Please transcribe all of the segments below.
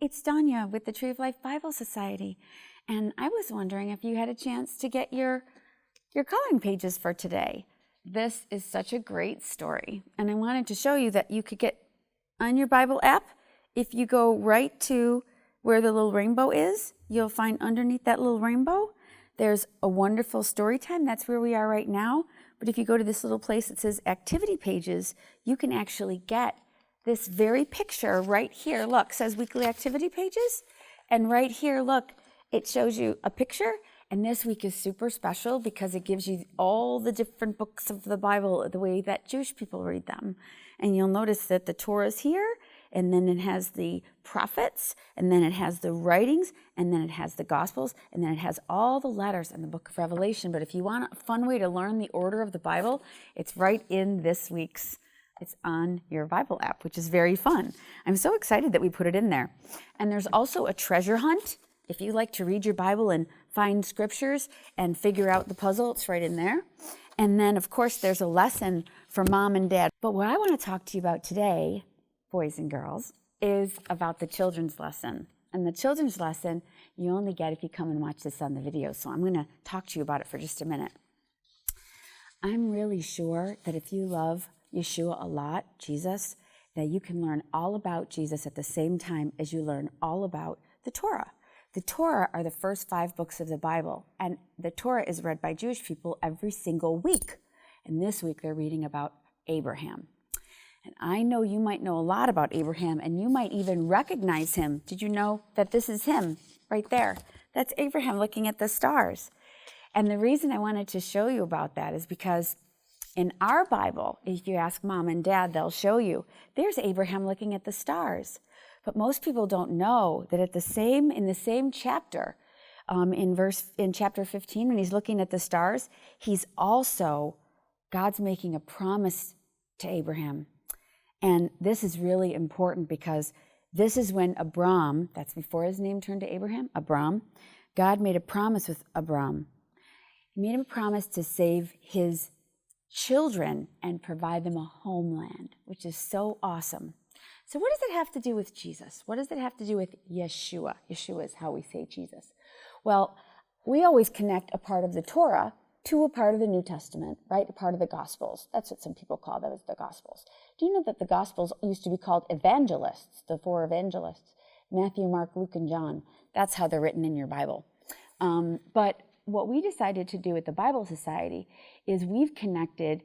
It's Danya with the Tree of Life Bible Society, and I was wondering if you had a chance to get your coloring pages for today. This is such a great story, and I wanted to show you that you could get on your Bible app. If you go right to where the little rainbow is, you'll find underneath that little rainbow, there's a wonderful story time. That's where we are right now. But if you go to this little place that says activity pages, you can actually get this very picture right here. Look, says weekly activity pages. And right here, look, it shows you a picture. And this week is super special because it gives you all the different books of the Bible, the way that Jewish people read them. And you'll notice that the Torah is here, and then it has the prophets, and then it has the writings, and then it has the Gospels, and then it has all the letters in the book of Revelation. But if you want a fun way to learn the order of the Bible, it's right in this week's. It's on your Bible app, which is very fun. I'm so excited that we put it in there. And there's also a treasure hunt. If you like to read your Bible and find scriptures and figure out the puzzle, it's right in there. And then, of course, there's a lesson for mom and dad. But what I want to talk to you about today, boys and girls, is about the children's lesson. And the children's lesson, you only get if you come and watch this on the video. So I'm going to talk to you about it for just a minute. I'm really sure that if you love Yeshua a lot, Jesus, that you can learn all about Jesus at the same time as you learn all about the Torah. The Torah are the first 5 books of the Bible, and the Torah is read by Jewish people every single week. And this week they're reading about Abraham. And I know you might know a lot about Abraham, and you might even recognize him. Did you know that this is him right there? That's Abraham looking at the stars. And the reason I wanted to show you about that is because in our Bible, if you ask mom and dad, they'll show you. There's Abraham looking at the stars. But most people don't know that in the same chapter, in chapter 15, when he's looking at the stars, God's making a promise to Abraham. And this is really important because this is when Abram, that's before his name turned to Abraham, Abram, God made a promise with Abram. He made him a promise to save his children and provide them a homeland, which is so awesome. So what does it have to do with Jesus? What does it have to do with Yeshua? Yeshua is how we say Jesus. Well, we always connect a part of the Torah to a part of the New Testament, right? A part of the Gospels. That's what some people call them, the Gospels. Do you know that the Gospels used to be called evangelists, the 4 evangelists? Matthew, Mark, Luke, and John. That's how they're written in your Bible. But what we decided to do at the Bible Society is we've connected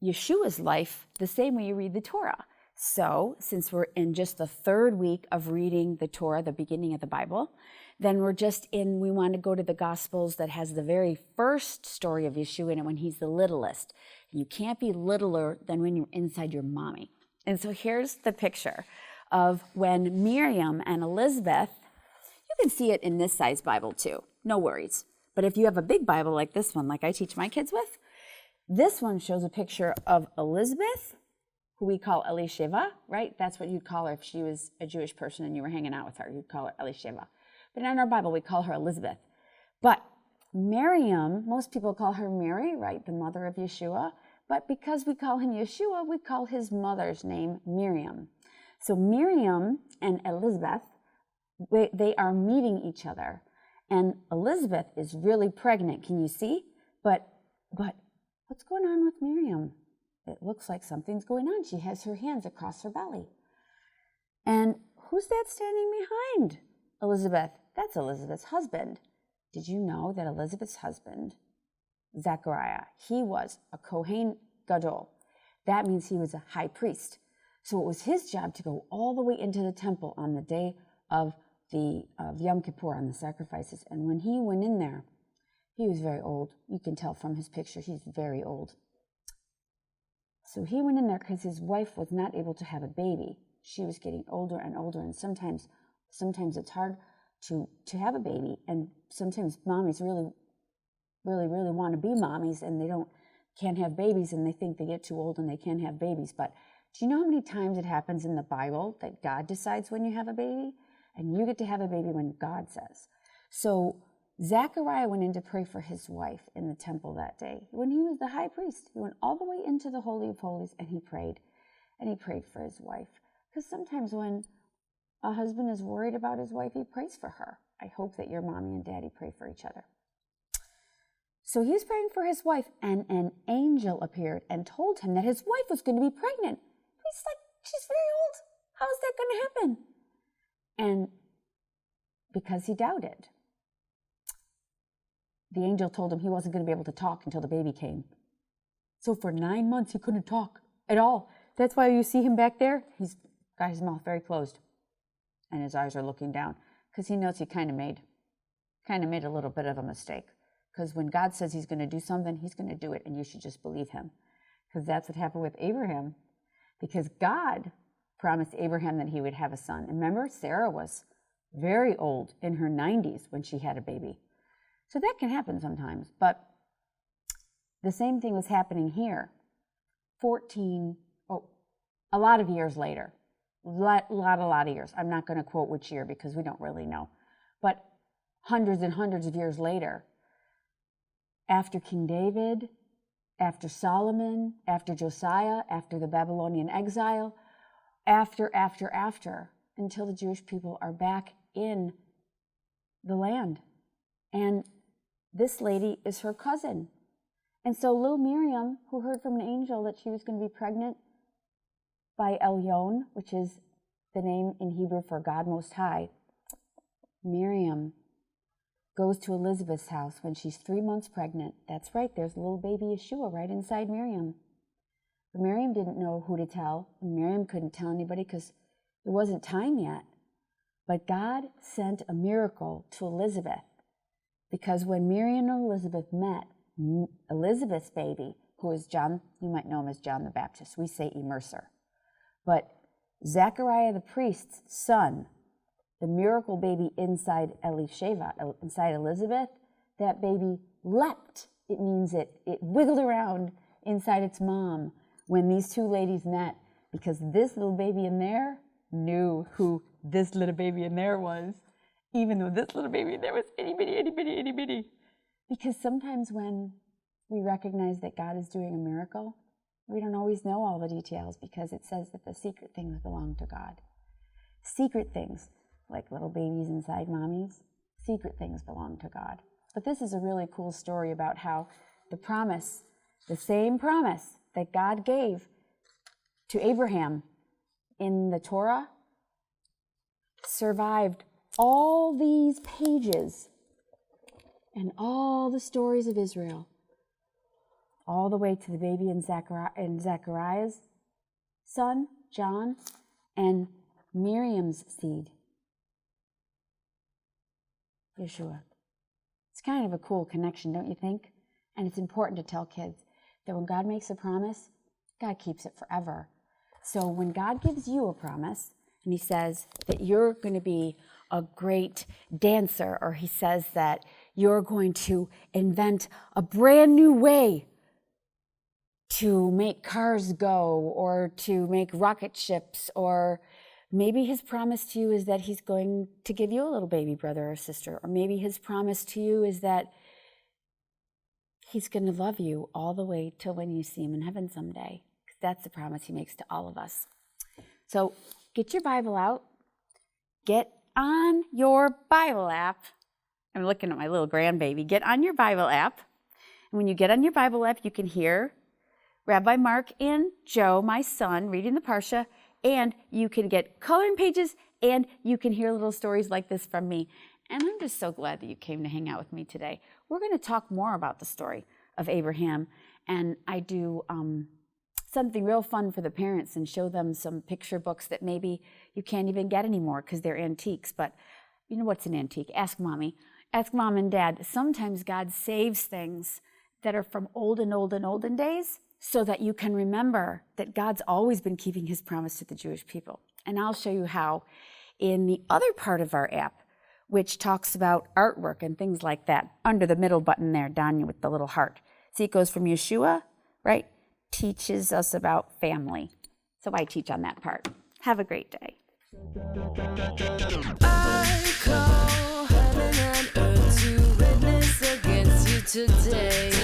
Yeshua's life the same way you read the Torah. So since we're in just the 3rd week of reading the Torah, the beginning of the Bible, then we want to go to the Gospels that has the very first story of Yeshua in it when he's the littlest. You can't be littler than when you're inside your mommy. And so here's the picture of when Miriam and Elizabeth, you can see it in this size Bible too, no worries. But if you have a big Bible like this one, like I teach my kids with, this one shows a picture of Elizabeth, who we call Elisheva, right? That's what you'd call her if she was a Jewish person and you were hanging out with her. You'd call her Elisheva. But in our Bible, we call her Elizabeth. But Miriam, most people call her Mary, right? The mother of Yeshua. But because we call him Yeshua, we call his mother's name Miriam. So Miriam and Elizabeth, they are meeting each other. And Elizabeth is really pregnant. Can you see? But what's going on with Miriam? It looks like something's going on. She has her hands across her belly. And who's that standing behind Elizabeth? That's Elizabeth's husband. Did you know that Elizabeth's husband, Zechariah, he was a Kohen Gadol. That means he was a high priest. So it was his job to go all the way into the temple on the day of Yom Kippur, on the sacrifices. And when he went in there, he was very old. You can tell from his picture, he's very old. So he went in there because his wife was not able to have a baby. She was getting older and older, and sometimes it's hard to have a baby. And sometimes mommies really want to be mommies, and they can't have babies, and they think they get too old and they can't have babies. But do you know how many times it happens in the Bible that God decides when you have a baby? And you get to have a baby when God says. So Zechariah went in to pray for his wife in the temple that day. When he was the high priest, he went all the way into the Holy of Holies and he prayed. And he prayed for his wife. Because sometimes when a husband is worried about his wife, he prays for her. I hope that your mommy and daddy pray for each other. So he was praying for his wife, and an angel appeared and told him that his wife was going to be pregnant. He's like, she's very old. How is that going to happen? And because he doubted, the angel told him he wasn't going to be able to talk until the baby came. So for 9 months, he couldn't talk at all. That's why you see him back there. He's got his mouth very closed, and his eyes are looking down, because he knows he kind of made a little bit of a mistake. Because when God says he's going to do something, he's going to do it, and you should just believe him. Because that's what happened with Abraham. Because God promised Abraham that he would have a son. And remember, Sarah was very old, in her 90s, when she had a baby. So that can happen sometimes. But the same thing was happening here. A lot of years later. A lot of years. I'm not going to quote which year because we don't really know. But hundreds and hundreds of years later, after King David, after Solomon, after Josiah, after the Babylonian exile, after, until the Jewish people are back in the land. And this lady is her cousin. And so little Miriam, who heard from an angel that she was going to be pregnant by Elyon, which is the name in Hebrew for God Most High, Miriam goes to Elizabeth's house when she's 3 months pregnant. That's right, there's little baby Yeshua right inside Miriam. But Miriam didn't know who to tell, and Miriam couldn't tell anybody because it wasn't time yet. But God sent a miracle to Elizabeth, because when Miriam and Elizabeth met, Elizabeth's baby, who is John, you might know him as John the Baptist, we say Immerser. But Zechariah the priest's son, the miracle baby inside Elisheva, inside Elizabeth, that baby leapt. It means it wiggled around inside its mom when these two ladies met, because this little baby in there knew who this little baby in there was, even though this little baby in there was itty bitty. Because sometimes when we recognize that God is doing a miracle, we don't always know all the details, because it says that the secret things belong to God. Secret things, like little babies inside mommies, secret things belong to God. But this is a really cool story about how the promise, the same promise that God gave to Abraham in the Torah, survived all these pages and all the stories of Israel, all the way to the baby in Zechariah's son, John, and Miriam's seed, Yeshua. It's kind of a cool connection, don't you think? And it's important to tell kids that when God makes a promise, God keeps it forever. So when God gives you a promise, and he says that you're going to be a great dancer, or he says that you're going to invent a brand new way to make cars go, or to make rocket ships, or maybe his promise to you is that he's going to give you a little baby brother or sister, or maybe his promise to you is that he's going to love you all the way till when you see him in heaven someday. That's the promise he makes to all of us. So get your Bible out. Get on your Bible app. I'm looking at my little grandbaby. Get on your Bible app. And when you get on your Bible app, you can hear Rabbi Mark and Joe, my son, reading the Parsha, and you can get coloring pages, and you can hear little stories like this from me. And I'm just so glad that you came to hang out with me today. We're going to talk more about the story of Abraham, and I do something real fun for the parents and show them some picture books that maybe you can't even get anymore because they're antiques. But you know what's an antique? Ask Mommy. Ask Mom and Dad. Sometimes God saves things that are from olden days so that you can remember that God's always been keeping his promise to the Jewish people. And I'll show you how in the other part of our app, which talks about artwork and things like that, under the middle button there, Danya with the little heart. See, it goes from Yeshua, right? Teaches us about family. So I teach on that part. Have a great day. I call heaven and earth to witness against you today.